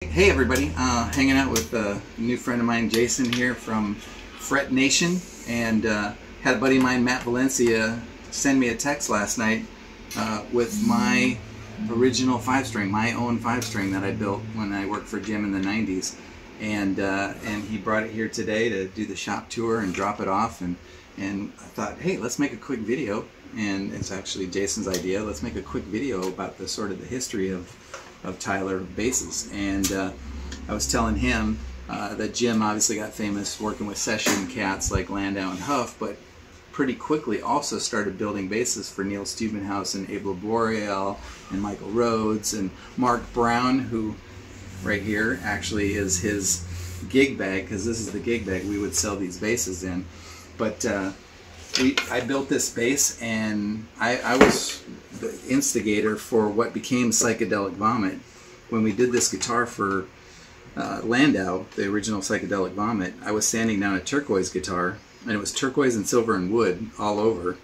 Hey everybody, hanging out with a new friend of mine, Jason here from Fret Nation, and had a buddy of mine, Matt Valencia, send me a text last night with my original 5-string, my own 5-string that I built when I worked for Jim in the 90s, and he brought it here today to do the shop tour and drop it off, and I thought, hey, let's make a quick video, and it's actually Jason's idea. Let's make a quick video about the sort of the history of Tyler basses. And I was telling him that Jim obviously got famous working with session cats like Landau and Huff, but pretty quickly also started building basses for Neil Steubenhaus and Abel Boreal and Michael Rhodes and Mark Brown, who right here actually is his gig bag, because this is the gig bag we would sell these basses in. But I built this bass, and I was the instigator for what became Psychedelic Vomit. When we did this guitar for Landau, the original Psychedelic Vomit, I was sanding down a turquoise guitar, and it was turquoise and silver and wood all over.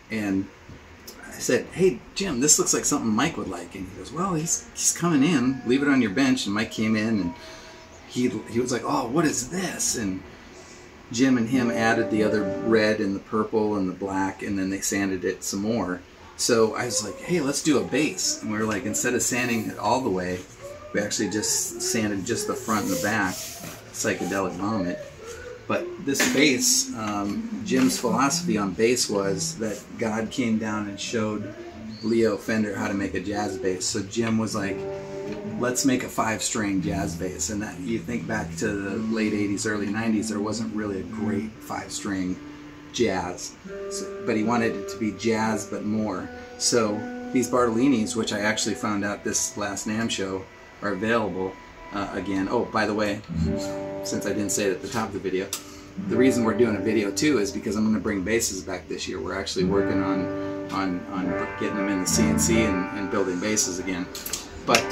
And I said, hey Jim, this looks like something Mike would like. And he goes, well, he's coming in, leave it on your bench. And Mike came in, and he was like, oh, what is this? And Jim and him added the other red and the purple and the black, and then they sanded it some more. So I was like, hey, let's do a bass. And we were like, instead of sanding it all the way, we actually just sanded just the front and the back, Psychedelic Vomit. But this bass, Jim's philosophy on bass was that God came down and showed Leo Fender how to make a jazz bass. So Jim was like, let's make a 5-string jazz bass. And that, you think back to the late 80s, early 90s, there wasn't really a great 5-string jazz. But he wanted it to be jazz, but more. So these Bartolinis, which I actually found out this last NAMM show, are available again. Oh, by the way, since I didn't say it at the top of the video, the reason we're doing a video too is because I'm going to bring basses back this year. We're actually working on getting them in the CNC and building basses again. But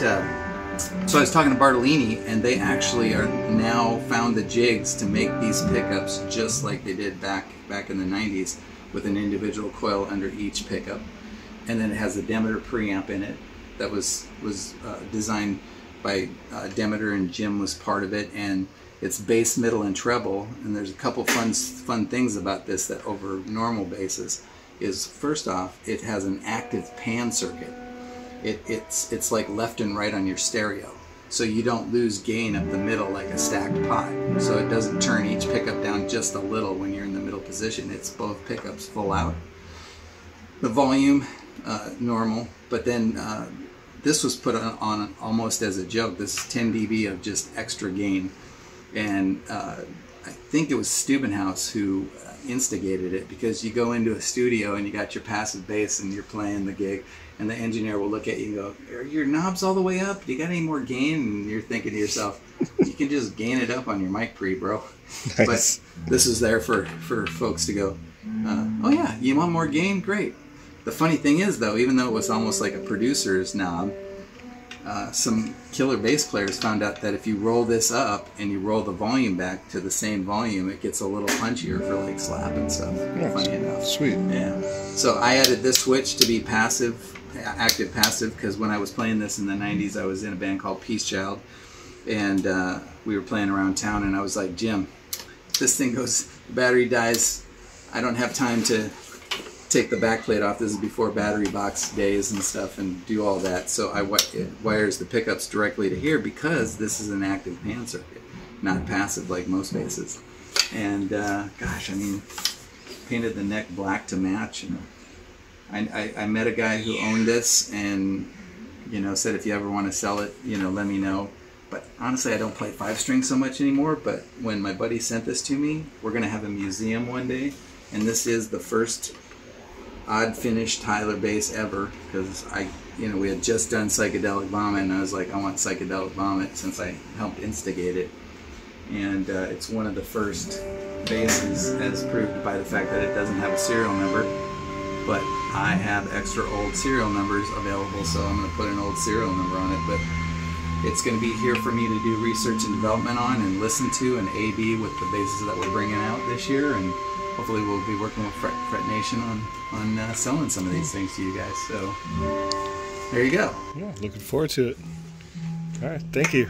so I was talking to Bartolini, and they actually are now found the jigs to make these pickups just like they did back in the 90s, with an individual coil under each pickup, and then it has a Demeter preamp in it that was designed by Demeter, and Jim was part of it, and it's bass, middle, and treble. And there's a couple fun things about this that over normal basses is, first off, it has an active pan circuit. It's like left and right on your stereo, so you don't lose gain up the middle like a stacked pot. So it doesn't turn each pickup down just a little when you're in the middle position. It's both pickups full out. The volume, normal, but then this was put on almost as a joke. This is 10 dB of just extra gain, and I think it was Steubenhaus who instigated it, because you go into a studio and you got your passive bass and you're playing the gig, and the engineer will look at you and go, are your knobs all the way up? Do you got any more gain? And you're thinking to yourself, you can just gain it up on your mic pre, bro. Nice. But this is there for folks to go, oh yeah, you want more gain? Great. The funny thing is, though, even though it was almost like a producer's knob, some killer bass players found out that if you roll this up and you roll the volume back to the same volume, it gets a little punchier for like slap and stuff. Yeah, funny enough. Sweet. Yeah. So I added this switch to be passive, active passive, because when I was playing this in the 90s, I was in a band called Peace Child, and we were playing around town, and I was like, Jim, this thing goes, the battery dies, I don't have time to take the back plate off. This is before battery box days and stuff, and do all that. So it wires the pickups directly to here, because this is an active pan circuit, not passive like most basses. And gosh, I mean, painted the neck black to match. And I met a guy who owned this, and said, if you ever want to sell it, let me know. But honestly, I don't play 5-string so much anymore. But when my buddy sent this to me, we're gonna have a museum one day, and this is the first odd finish Tyler bass ever, because we had just done Psychedelic Vomit, and I was like, I want Psychedelic Vomit, since I helped instigate it. And it's one of the first basses, as proved by the fact that it doesn't have a serial number, but I have extra old serial numbers available, so I'm going to put an old serial number on it. But it's going to be here for me to do research and development on, and listen to, and A/B with the basses that we're bringing out this year, and hopefully we'll be working with Fret Nation on selling some of these things to you guys. So there you go. Yeah, looking forward to it. All right, thank you.